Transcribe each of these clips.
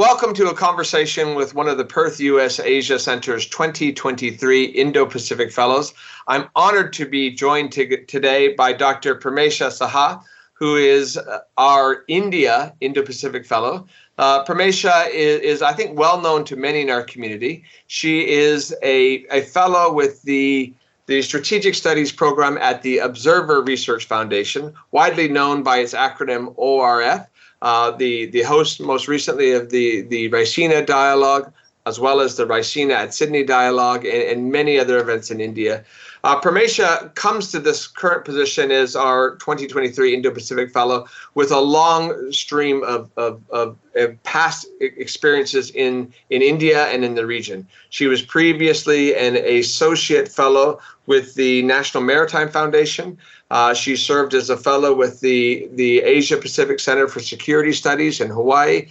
Welcome to a conversation with one of the Perth USAsia Centre's 2023 Indo-Pacific Fellows. I'm honored to be joined today by Dr. Premesha Saha, who is our Indo-Pacific Fellow. Premesha is, I think, well known to many in our community. She is a fellow with the Strategic Studies program at the Observer Research Foundation, widely known by its acronym ORF. The host most recently of the Raisina Dialogue, as well as the Raisina at Sydney Dialogue and many other events in India. Premesha comes to this current position as our 2023 Indo-Pacific Fellow with a long stream of past experiences in India and in the region. She was previously an associate fellow with the National Maritime Foundation. She served as a fellow with the Asia-Pacific Center for Security Studies in Hawaii,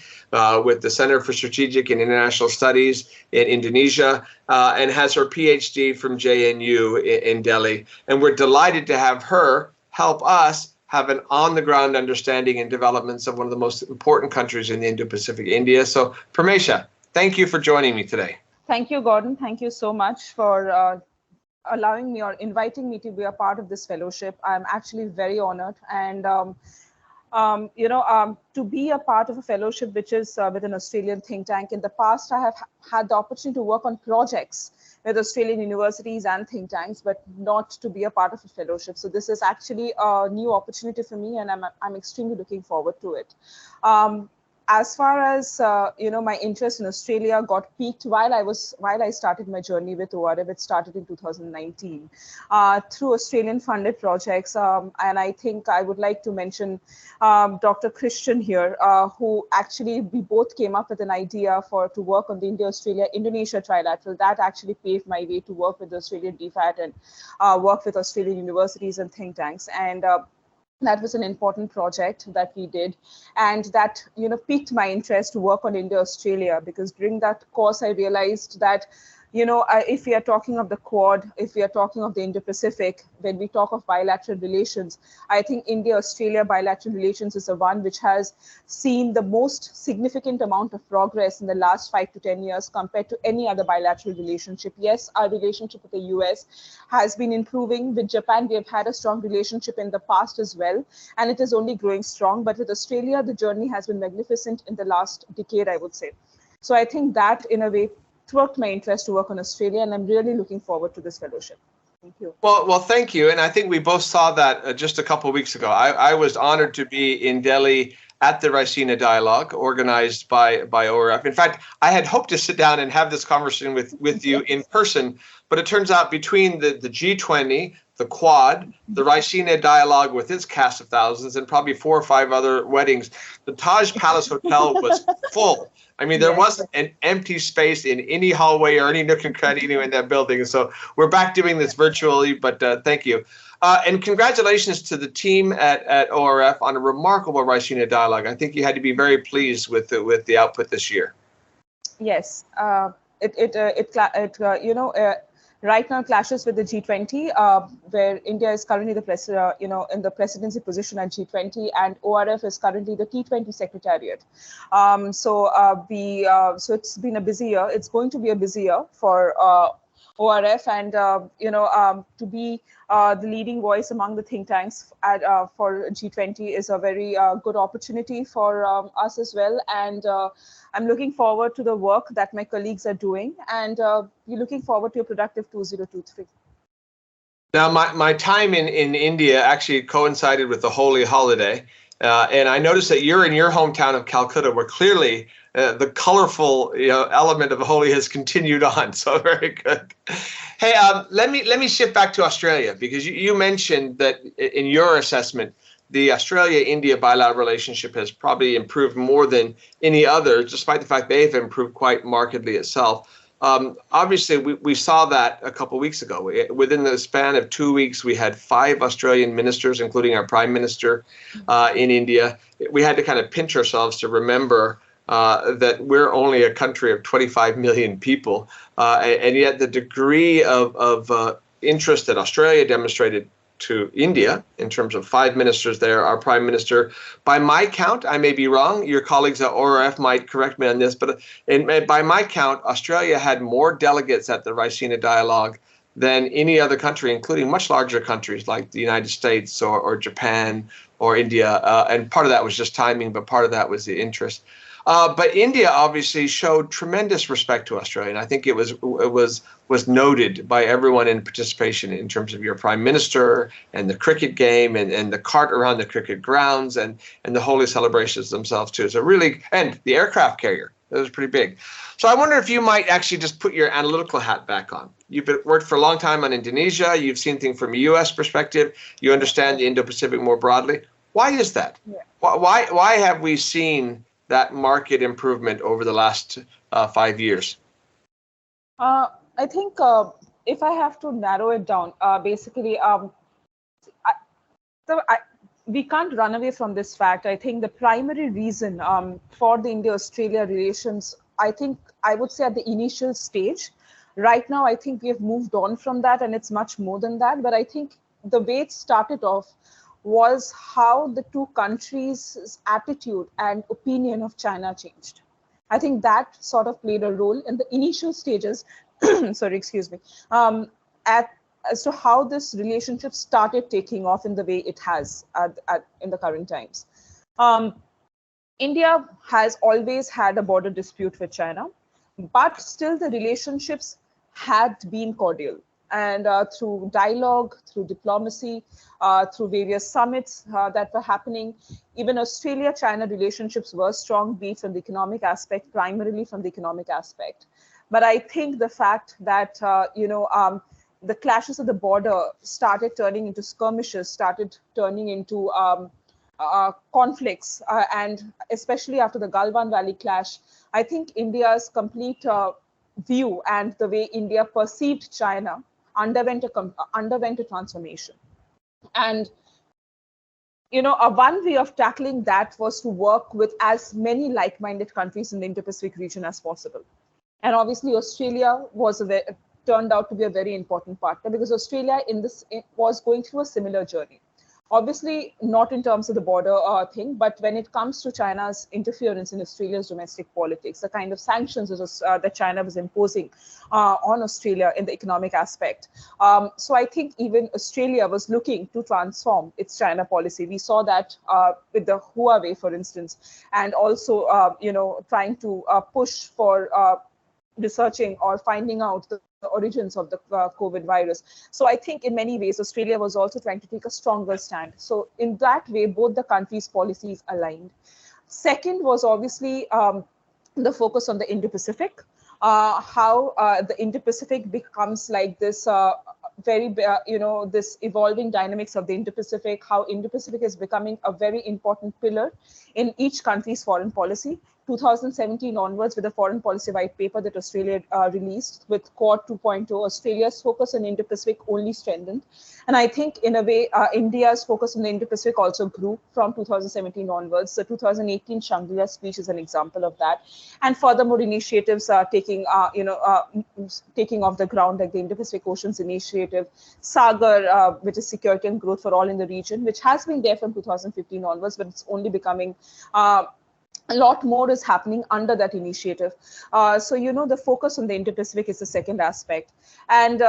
with the Center for Strategic and International Studies in Indonesia, and has her PhD from JNU in Delhi. And we're delighted to have her help us have an on-the-ground understanding and developments of one of the most important countries in the Indo-Pacific, India. So, Premesha, thank you for joining me today. Thank you, Gordon. Thank you so much for allowing me or inviting me to be a part of this fellowship. I'm actually very honored, and to be a part of a fellowship which is with an Australian think tank. In the past, I have had the opportunity to work on projects with Australian universities and think tanks, but not to be a part of a fellowship. So this is actually a new opportunity for me, and I'm extremely looking forward to it. As far as my interest in Australia got piqued while I started my journey with ORF. It started in 2019 through Australian funded projects, and I think I would like to mention Dr. Christian here, who actually we both came up with an idea to work on the India-Australia-Indonesia trilateral. That actually paved my way to work with the Australian DFAT and work with Australian universities and think tanks. And that was an important project that we did, and that piqued my interest to work on Indo-Australia, because during that course I realized that if we are talking of the Quad, if we are talking of the Indo-Pacific, when we talk of bilateral relations, I think India-Australia bilateral relations is the one which has seen the most significant amount of progress in the last 5 to 10 years compared to any other bilateral relationship. Yes, our relationship with the US has been improving. With Japan, we have had a strong relationship in the past as well, and it is only growing strong. But with Australia, the journey has been magnificent in the last decade, I would say. So I think that, in a way, throughout my interest to work on Australia, and I'm really looking forward to this fellowship. Thank you. Well, thank you. And I think we both saw that just a couple of weeks ago. I was honored to be in Delhi at the Raisina Dialogue, organized by ORF. In fact, I had hoped to sit down and have this conversation with you in person, but it turns out between the G20, the Quad, the Raisina Dialogue with its cast of thousands, and probably 4 or 5 other weddings, the Taj Palace Hotel was full. I mean, there wasn't an empty space in any hallway or any nook and cranny anywhere in that building. So we're back doing this virtually, but thank you. And congratulations to the team at ORF on a remarkable Raisina Dialogue. I think you had to be very pleased with the output this year. Yes, right now clashes with the G20, where India is currently in the presidency position at G20, and ORF is currently the T20 secretariat. So it's been a busy year. It's going to be a busy year for ORF, and to be the leading voice among the think tanks for G20 is a very good opportunity for us as well. And I'm looking forward to the work that my colleagues are doing, and we're looking forward to a productive 2023. Now, my time in India actually coincided with the Holi holiday, and I noticed that you're in your hometown of Calcutta, where clearly the colorful element of Holi has continued on. So very good. Hey, let me shift back to Australia, because you mentioned that in your assessment, the Australia-India bilateral relationship has probably improved more than any other, despite the fact they've improved quite markedly itself. Obviously, we saw that a couple of weeks ago. Within the span of 2 weeks, we had 5 Australian ministers, including our Prime Minister in India. We had to kind of pinch ourselves to remember that we're only a country of 25 million people, and yet the degree of interest that Australia demonstrated to India in terms of 5 ministers there. Our Prime Minister, by my count, I may be wrong, your colleagues at ORF might correct me on this, but by my count, Australia had more delegates at the Raisina Dialogue than any other country, including much larger countries like the United States or Japan or India. And part of that was just timing, but part of that was the interest. But India obviously showed tremendous respect to Australia, and I think it was noted by everyone in participation in terms of your Prime Minister and the cricket game and the cart around the cricket grounds and the holy celebrations themselves too. So really, and the aircraft carrier, that was pretty big. So I wonder if you might actually just put your analytical hat back on. You've worked for a long time on Indonesia. You've seen things from a U.S. perspective. You understand the Indo-Pacific more broadly. Why is that? Yeah. Why have we seen that market improvement over the last 5 years? I think if I have to narrow it down, basically, we can't run away from this fact. I think the primary reason for the India-Australia relations, I would say at the initial stage, right now, I think we have moved on from that and it's much more than that. But I think the way it started off was how the two countries' attitude and opinion of China changed. I think that sort of played a role in the initial stages, sorry, excuse me, as to how this relationship started taking off in the way it has in the current times. India has always had a border dispute with China, but still the relationships had been cordial. And through dialogue, through diplomacy, through various summits that were happening, even Australia-China relationships were strong, be it from the economic aspect, primarily from the economic aspect. But I think the fact that, the clashes at the border started turning into skirmishes, started turning into conflicts, and especially after the Galwan Valley clash, I think India's complete view and the way India perceived China underwent a transformation. And one way of tackling that was to work with as many like-minded countries in the Indo-Pacific region as possible. And obviously Australia turned out to be a very important partner, because Australia was going through a similar journey. Obviously not in terms of the border thing, but when it comes to China's interference in Australia's domestic politics, the kind of sanctions that China was imposing on Australia in the economic aspect. So I think even Australia was looking to transform its China policy. We saw that with the Huawei, for instance, and also, trying to push for researching or finding out the origins of the COVID virus. So I think in many ways, Australia was also trying to take a stronger stand. So in that way, both the countries' policies aligned. Second was obviously the focus on the Indo-Pacific, how the Indo-Pacific becomes like this this evolving dynamics of the Indo-Pacific, how Indo-Pacific is becoming a very important pillar in each country's foreign policy. 2017 onwards, with the foreign policy white paper that Australia released with Quad 2.0, Australia's focus on Indo-Pacific only strengthened. And I think in a way, India's focus on the Indo-Pacific also grew from 2017 onwards. The 2018 Shangri-La speech is an example of that. And furthermore, initiatives are taking off the ground, like the Indo-Pacific Oceans Initiative, Sagar, which is security and growth for all in the region, which has been there from 2015 onwards, but it's only becoming a lot more is happening under that initiative. So, the focus on the Indo-Pacific is the second aspect. And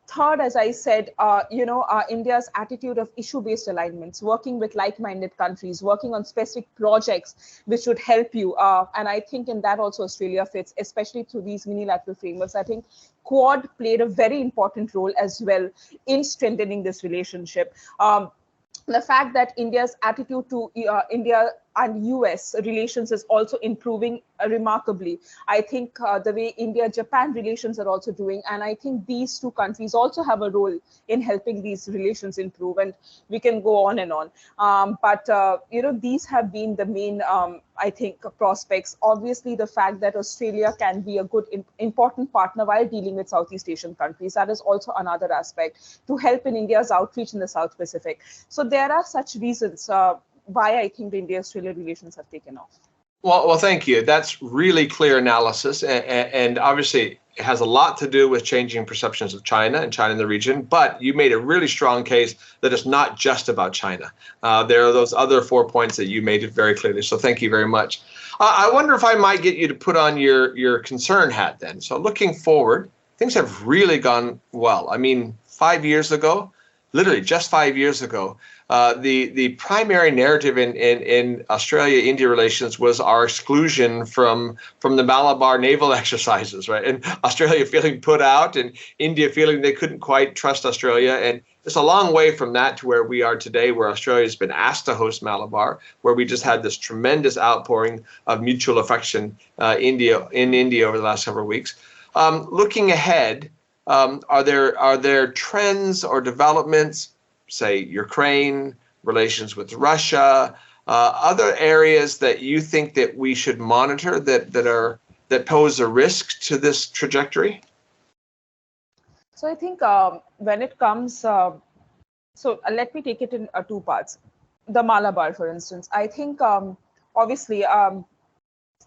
third, as I said, India's attitude of issue-based alignments, working with like-minded countries, working on specific projects which would help you. And I think in that also Australia fits, especially through these unilateral frameworks. I think Quad played a very important role as well in strengthening this relationship. The fact that India's attitude to India and US relations is also improving remarkably. I think the way India-Japan relations are also doing, and I think these two countries also have a role in helping these relations improve, and we can go on and on. But these have been the main, I think, prospects. Obviously, the fact that Australia can be a good, important partner while dealing with Southeast Asian countries, that is also another aspect to help in India's outreach in the South Pacific. So there are such reasons why I think the India-Australia relations have taken off. Well, thank you. That's really clear analysis, and obviously it has a lot to do with changing perceptions of China and China in the region, but you made a really strong case that it's not just about China. There are those other 4 points that you made it very clearly, so thank you very much. I wonder if I might get you to put on your concern hat then. So looking forward, things have really gone well. I mean, 5 years ago, literally just 5 years ago, the primary narrative in Australia-India relations was our exclusion from the Malabar naval exercises, right? And Australia feeling put out, and India feeling they couldn't quite trust Australia. And it's a long way from that to where we are today, where Australia has been asked to host Malabar, where we just had this tremendous outpouring of mutual affection in India over the last several weeks. Looking ahead, are there trends or developments, say Ukraine, relations with Russia, other areas that you think that we should monitor that pose a risk to this trajectory? So I think when it comes, let me take it in two parts. The Malabar, for instance, I think obviously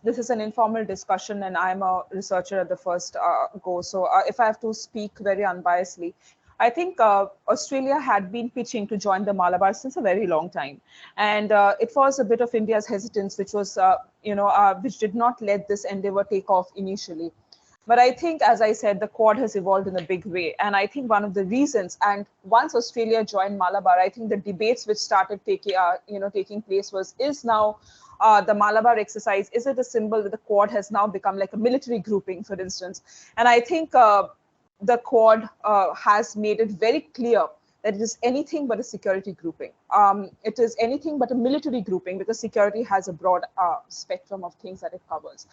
this is an informal discussion, and I'm a researcher at the first go. So if I have to speak very unbiasedly, I think Australia had been pitching to join the Malabar since a very long time. And it was a bit of India's hesitance, which was, which did not let this endeavor take off initially. But I think, as I said, the Quad has evolved in a big way. And I think one of the reasons, and once Australia joined Malabar, I think the debates which started taking place is now the Malabar exercise, is it a symbol that the Quad has now become like a military grouping, for instance? And I think the Quad has made it very clear that it is anything but a security grouping. It is anything but a military grouping, because security has a broad spectrum of things that it covers.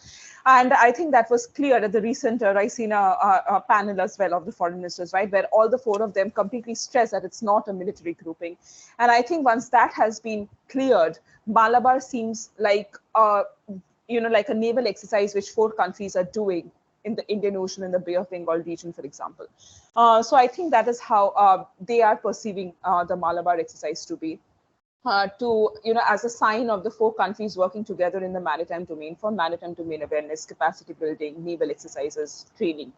And I think that was clear at the recent Raisina panel as well of the foreign ministers, right, where all the four of them completely stress that it's not a military grouping. And I think once that has been cleared, Malabar seems like, like a naval exercise which 4 countries are doing in the Indian Ocean and the Bay of Bengal region, for example. So I think that is how they are perceiving the Malabar exercise to be, as a sign of the 4 countries working together in the maritime domain for maritime domain awareness, capacity building, naval exercises, training,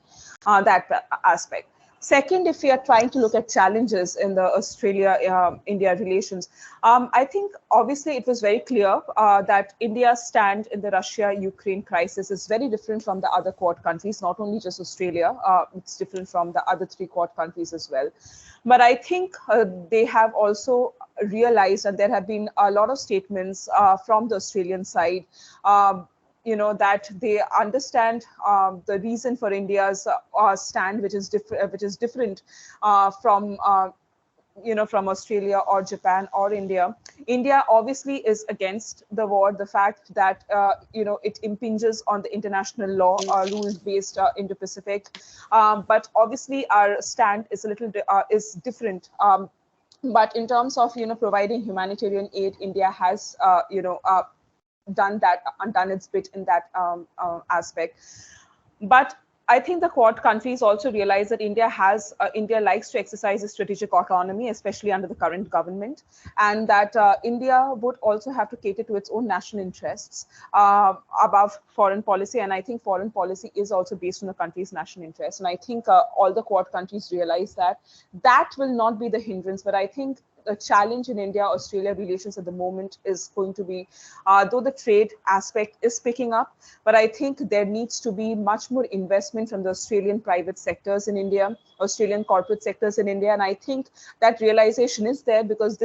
that aspect. Second, if we are trying to look at challenges in the Australia-India relations, I think obviously it was very clear that India's stand in the Russia-Ukraine crisis is very different from the other Quad countries, not only just Australia, it's different from the other 3 Quad countries as well. But I think they have also realized, and there have been a lot of statements from the Australian side, that they understand the reason for India's stand, which is different from from Australia or Japan or India. India obviously is against the war. The fact that it impinges on the international law rules-based Indo-Pacific, but obviously our stand is a little is different. But in terms of providing humanitarian aid, India has done its bit in that aspect. But I think the Quad countries also realize that India likes to exercise a strategic autonomy, especially under the current government, and that India would also have to cater to its own national interests above foreign policy. And I think foreign policy is also based on the country's national interests. And I think all the Quad countries realize that will not be the hindrance. But I think the challenge in India-Australia relations at the moment is going to be, though the trade aspect is picking up, but I think there needs to be much more investment from the Australian private sectors in India, Australian corporate sectors in India. And I think that realization is there, because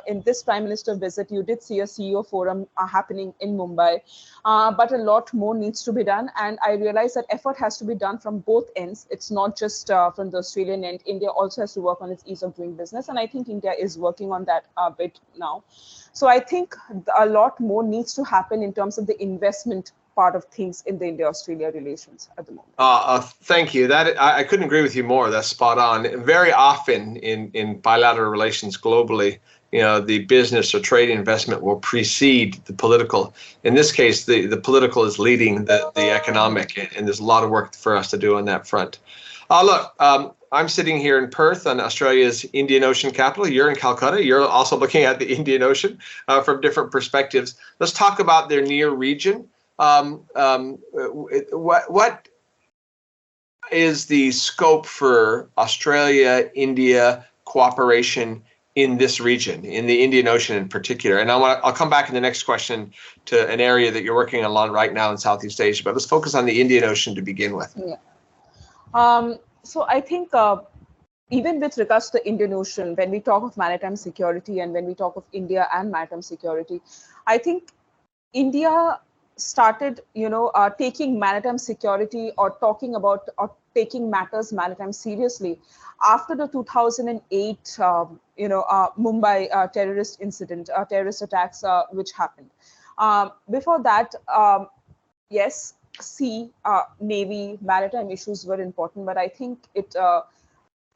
in this Prime Minister visit, you did see a CEO forum happening in Mumbai, but a lot more needs to be done. And I realize that effort has to be done from both ends. It's not just from the Australian end. India also has to work on its ease of doing business. And I think India is working on that a bit now. So I think a lot more needs to happen in terms of the investment part of things in the India-Australia relations at the moment. Thank you. I couldn't agree with you more. That's spot on. Very often in bilateral relations globally, the business or trade investment will precede the political. In this case, the political is leading the economic, and there's a lot of work for us to do on that front. Look, I'm sitting here in Perth, on Australia's Indian Ocean capital. You're in Calcutta. You're also looking at the Indian Ocean from different perspectives. Let's talk about their near region. What is the scope for Australia, India cooperation in this region, in the Indian Ocean in particular? And I'll come back in the next question to an area that you're working on right now in Southeast Asia, but let's focus on the Indian Ocean to begin with. Yeah. So I think even with regards to the Indian Ocean, when we talk of maritime security and when we talk of India and maritime security, I think India started, taking maritime security or talking about or taking matters maritime seriously after the 2008, Mumbai terrorist incident, terrorist attacks which happened. Before that, yes, sea, navy, maritime issues were important, but I think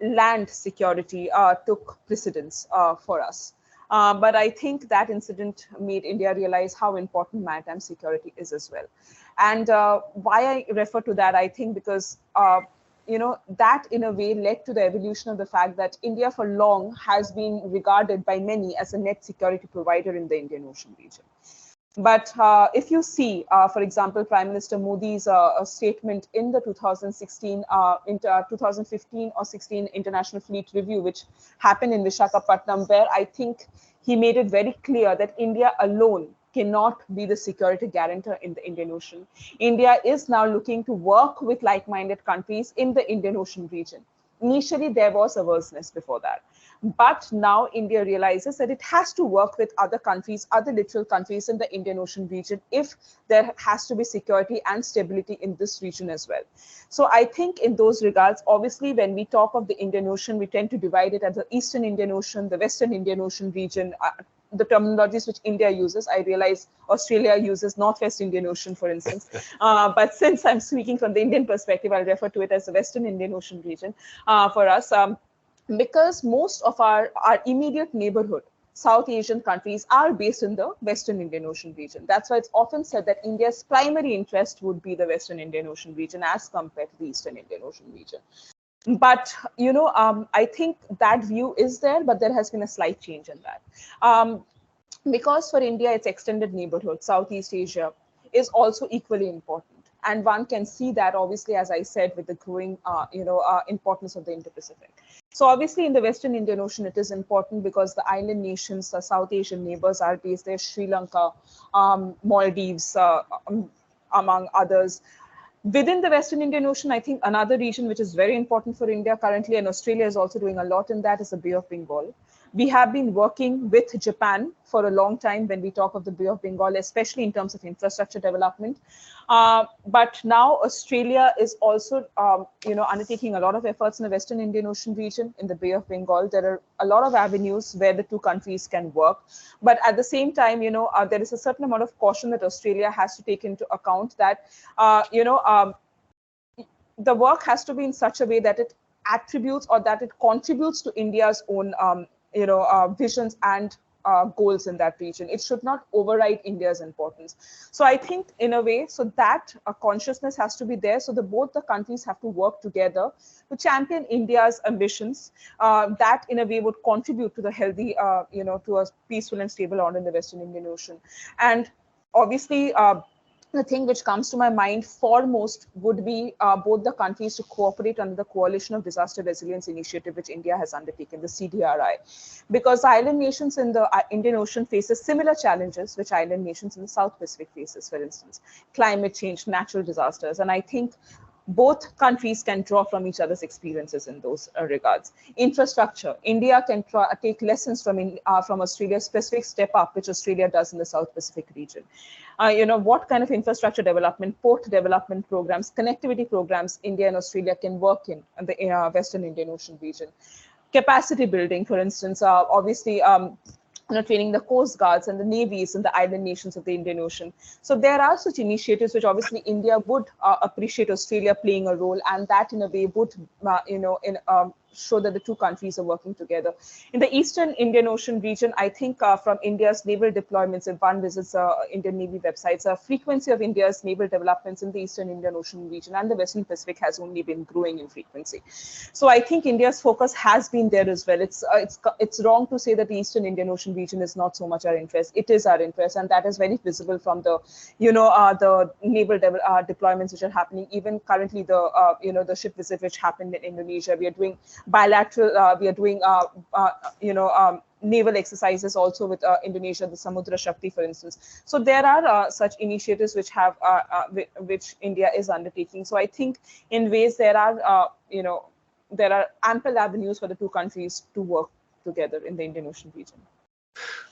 land security took precedence for us. But I think that incident made India realize how important maritime security is as well. And why I refer to that, I think because, that in a way led to the evolution of the fact that India for long has been regarded by many as a net security provider in the Indian Ocean region. But if you see, for example, Prime Minister Modi's statement in the 2016, 2015 or 16 International Fleet Review, which happened in Visakhapatnam, where I think he made it very clear that India alone cannot be the security guarantor in the Indian Ocean. India is now looking to work with like-minded countries in the Indian Ocean region. Initially, there was averseness before that. But now India realizes that it has to work with other countries, other littoral countries in the Indian Ocean region if there has to be security and stability in this region as well. So I think in those regards, obviously, when we talk of the Indian Ocean, we tend to divide it as the Eastern Indian Ocean, the Western Indian Ocean region, the terminologies which India uses. I realize Australia uses Northwest Indian Ocean, for instance. But since I'm speaking from the Indian perspective, I'll refer to it as the Western Indian Ocean region for us. Because most of our immediate neighborhood, South Asian countries, are based in the Western Indian Ocean region. That's why it's often said that India's primary interest would be the Western Indian Ocean region as compared to the Eastern Indian Ocean region. But, I think that view is there, but there has been a slight change in that. Because for India, its extended neighborhood, Southeast Asia, is also equally important. And one can see that, obviously, as I said, with the growing, importance of the Indo-Pacific. So obviously, in the Western Indian Ocean, it is important because the island nations, the South Asian neighbors are based there, Sri Lanka, Maldives, among others. Within the Western Indian Ocean, I think another region which is very important for India currently, and Australia is also doing a lot in that, is the Bay of Bengal. We have been working with Japan for a long time when we talk of the Bay of Bengal, especially in terms of infrastructure development. But now Australia is also, undertaking a lot of efforts in the Western Indian Ocean region, in the Bay of Bengal. There are a lot of avenues where the two countries can work. But at the same time, there is a certain amount of caution that Australia has to take into account that, the work has to be in such a way that it attributes or that it contributes to India's own, visions and goals in that region. It should not override India's importance. So I think in a way, so that consciousness has to be there. So both the countries have to work together to champion India's ambitions that in a way would contribute to the healthy, to a peaceful and stable order in the Western Indian Ocean. And obviously, the thing which comes to my mind foremost would be both the countries to cooperate under the Coalition of Disaster Resilience Initiative, which India has undertaken, the CDRI. Because island nations in the Indian Ocean faces similar challenges which island nations in the South Pacific faces, for instance, climate change, natural disasters. And I think both countries can draw from each other's experiences in those regards. Infrastructure, India can take lessons from Australia's specific step up, which Australia does in the South Pacific region. What kind of infrastructure development, port development programs, connectivity programs India and Australia can work in the Western Indian Ocean region. Capacity building, for instance, obviously, training the coast guards and the navies in the island nations of the Indian Ocean. So there are such initiatives which obviously India would appreciate Australia playing a role, and that in a way would, show that the two countries are working together. In the Eastern Indian Ocean region, I think from India's naval deployments, if one visits Indian Navy websites, a frequency of India's naval developments in the Eastern Indian Ocean region and the Western Pacific has only been growing in frequency. So I think India's focus has been there as well. It's wrong to say that the Eastern Indian Ocean region is not so much our interest. It is our interest, and that is very visible from the the naval deployments which are happening. Even currently, the ship visit which happened in Indonesia, we are doing bilateral. We are doing naval exercises also with Indonesia, the Samudra Shakti, for instance. So there are such initiatives which have which India is undertaking. So I think in ways there are there are ample avenues for the two countries to work together in the Indian Ocean region.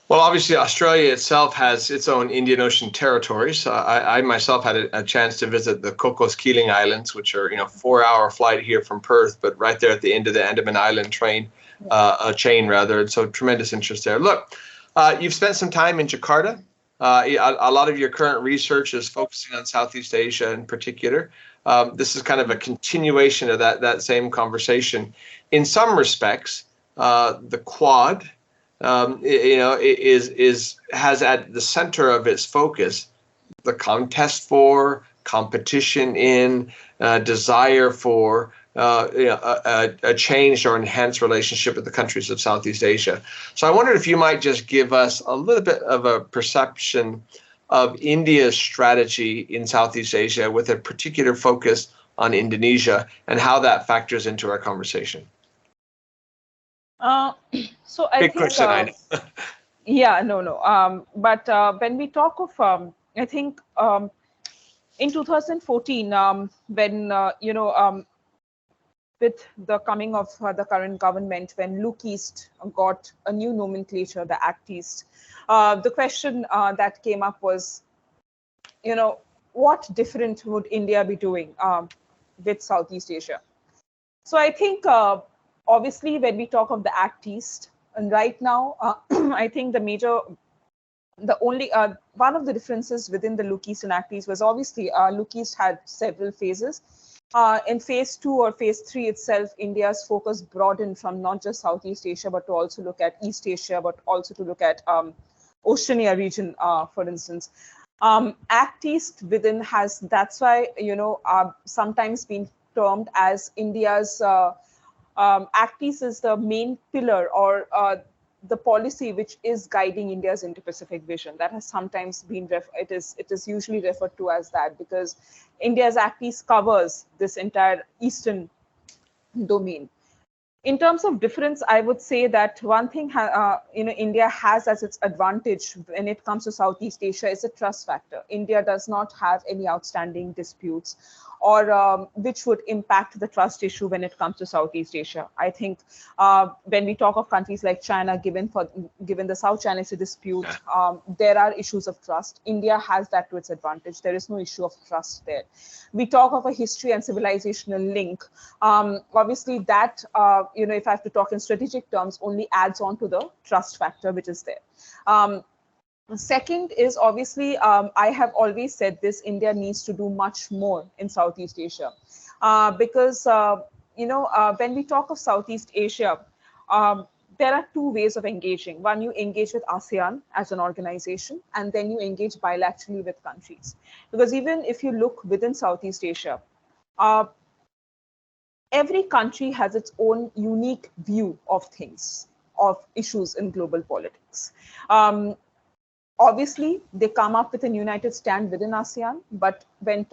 Well, obviously, Australia itself has its own Indian Ocean territories. I myself had a chance to visit the Cocos Keeling Islands, which are 4-hour flight here from Perth, but right there at the end of the Andaman Island chain, rather. So tremendous interest there. Look, you've spent some time in Jakarta. A lot of your current research is focusing on Southeast Asia in particular. This is kind of a continuation of that same conversation. In some respects, the Quad, has at the center of its focus the contest for, competition in, desire for a changed or enhanced relationship with the countries of Southeast Asia. So I wondered if you might just give us a little bit of a perception of India's strategy in Southeast Asia with a particular focus on Indonesia and how that factors into our conversation. So I think, question, I know. Yeah, no. But when we talk of, I think in 2014, when with the coming of the current government, when Look East got a new nomenclature, the Act East, the question that came up was, what different would India be doing with Southeast Asia? So I think, obviously, when we talk of the Act East, and right now, I think one of the differences within the Look East and Act East was obviously Look East had several phases. In phase 2 or phase 3 itself, India's focus broadened from not just Southeast Asia, but to also look at East Asia, but also to look at Oceania region, for instance. Act East within has, that's why, sometimes been termed as India's Act East is the main pillar or the policy which is guiding India's Indo-Pacific vision. That has sometimes been, it is usually referred to as that, because India's Act East covers this entire Eastern domain. In terms of difference, I would say that one thing India has as its advantage when it comes to Southeast Asia is a trust factor. India does not have any outstanding disputes or which would impact the trust issue when it comes to Southeast Asia. I think when we talk of countries like China, given the South China Sea dispute, there are issues of trust. India has that to its advantage. There is no issue of trust there. We talk of a history and civilizational link. Obviously, that if I have to talk in strategic terms, only adds on to the trust factor which is there. Second is obviously, I have always said this, India needs to do much more in Southeast Asia because, when we talk of Southeast Asia, there are two ways of engaging. One, you engage with ASEAN as an organization, and then you engage bilaterally with countries. Because even if you look within Southeast Asia, every country has its own unique view of things, of issues in global politics. Obviously, they come up with a united stand within ASEAN, but when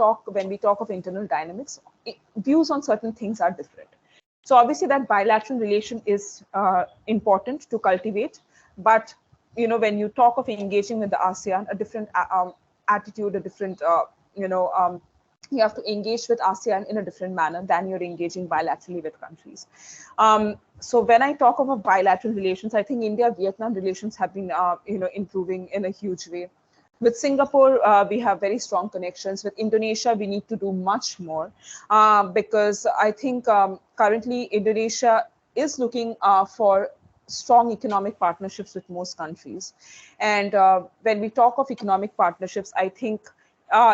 we talk of internal dynamics, views on certain things are different. So obviously, that bilateral relation is important to cultivate. But when you talk of engaging with the ASEAN, a different attitude, a different you have to engage with ASEAN in a different manner than you're engaging bilaterally with countries. So when I talk about bilateral relations, I think India-Vietnam relations have been, improving in a huge way. With Singapore, we have very strong connections. With Indonesia, we need to do much more because I think currently Indonesia is looking for strong economic partnerships with most countries. And when we talk of economic partnerships, I think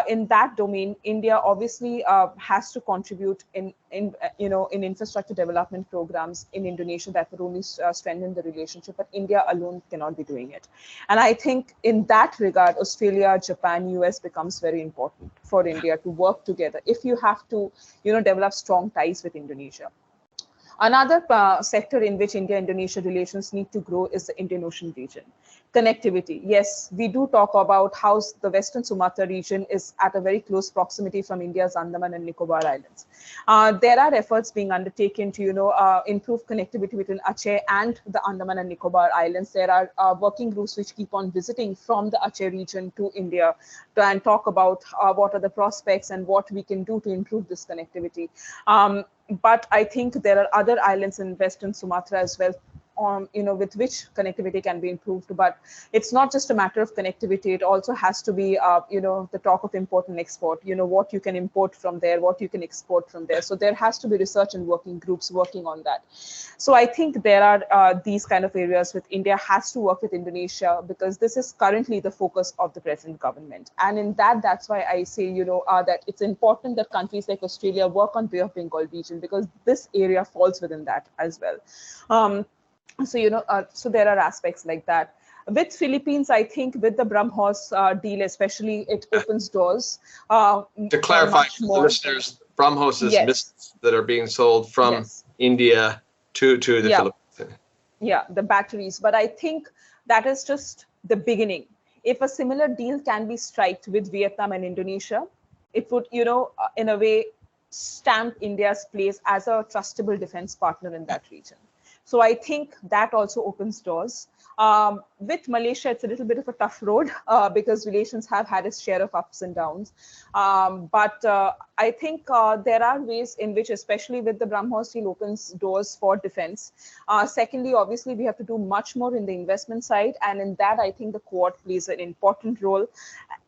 in that domain, India obviously has to contribute in infrastructure development programs in Indonesia that would only strengthen the relationship. But India alone cannot be doing it. And I think in that regard, Australia, Japan, US becomes very important for India to work together if you have to, develop strong ties with Indonesia. Another sector in which India-Indonesia relations need to grow is the Indian Ocean region. Connectivity. Yes, we do talk about how the Western Sumatra region is at a very close proximity from India's Andaman and Nicobar Islands. There are efforts being undertaken to, improve connectivity between Aceh and the Andaman and Nicobar Islands. There are working groups which keep on visiting from the Aceh region to India and talk about what are the prospects and what we can do to improve this connectivity. But I think there are other islands in Western Sumatra as well, with which connectivity can be improved. But it's not just a matter of connectivity. It also has to be, the talk of import and export, what you can import from there, what you can export from there. So there has to be research and working groups working on that. So I think there are these kind of areas with India has to work with Indonesia, because this is currently the focus of the present government. And in that's why I say, that it's important that countries like Australia work on Bay of Bengal region, because this area falls within that as well. So there are aspects like that. With Philippines, I think with the BrahMos deal, especially, it opens doors. To clarify for the listeners, BrahMos is missiles that are being sold from India to the Philippines. Yeah, the batteries. But I think that is just the beginning. If a similar deal can be striked with Vietnam and Indonesia, it would, in a way, stamp India's place as a trustable defense partner in that region. So I think that also opens doors. With Malaysia, it's a little bit of a tough road because relations have had its share of ups and downs. But I think there are ways in which, especially with the BrahMos deal, opens doors for defense. Secondly, obviously, we have to do much more in the investment side. And in that, I think the Quad plays an important role.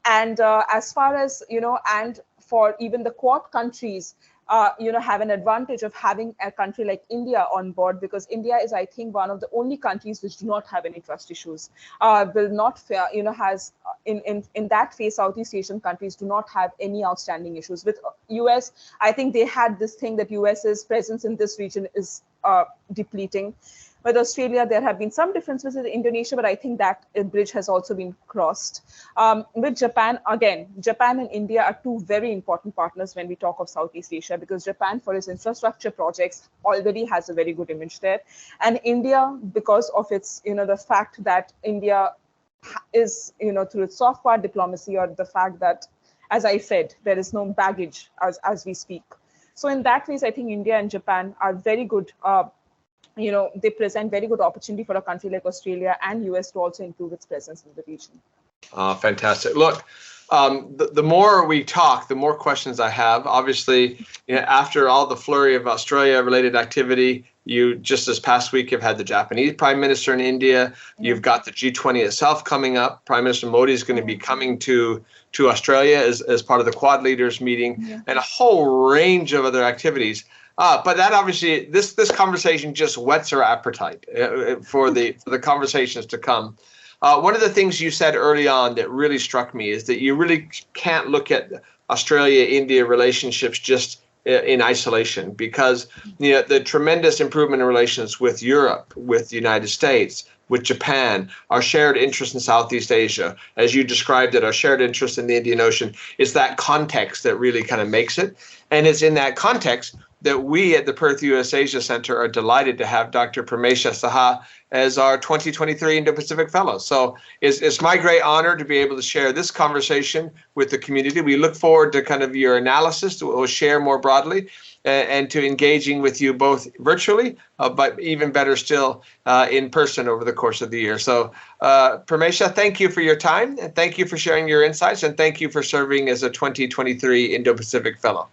And as far as, and for even the Quad countries, have an advantage of having a country like India on board, because India is, I think, one of the only countries which do not have any trust issues. Will not, has in that phase, Southeast Asian countries do not have any outstanding issues. With US, I think they had this thing that US's presence in this region is depleting. With Australia, there have been some differences with Indonesia, but I think that bridge has also been crossed. With Japan, again, Japan and India are two very important partners when we talk of Southeast Asia, because Japan, for its infrastructure projects, already has a very good image there. And India, because of its, the fact that India is, through its soft power diplomacy, or the fact that, as I said, there is no baggage as we speak. So in that case, I think India and Japan are very good. They present very good opportunity for a country like Australia and US to also improve its presence in the region. Fantastic. Look, the more we talk, the more questions I have. Obviously, after all the flurry of Australia-related activity, you just this past week have had the Japanese Prime Minister in India. You've got the G20 itself coming up. Prime Minister Modi is going to be coming to Australia as part of the Quad leaders meeting, and a whole range of other activities. But that obviously, this conversation just whets our appetite for the conversations to come. One of the things you said early on that really struck me is that you really can't look at Australia-India relationships just in isolation, because the tremendous improvement in relations with Europe, with the United States, with Japan, our shared interest in Southeast Asia, as you described it, our shared interest in the Indian Ocean, is that context that really kind of makes it. And it's in that context that we at the Perth USAsia Centre are delighted to have Dr. Premesha Saha as our 2023 Indo-Pacific Fellow. So it's my great honor to be able to share this conversation with the community. We look forward to kind of your analysis, we'll share more broadly, and to engaging with you both virtually, but even better still in person over the course of the year. So Premesha, thank you for your time, and thank you for sharing your insights, and thank you for serving as a 2023 Indo-Pacific Fellow.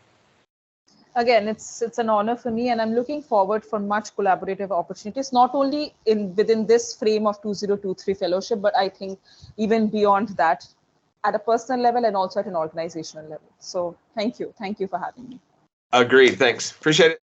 Again, it's an honor for me, and I'm looking forward for much collaborative opportunities, not only within this frame of 2023 fellowship, but I think even beyond that, at a personal level and also at an organizational level. So thank you for having me. Agreed. Thanks. Appreciate it.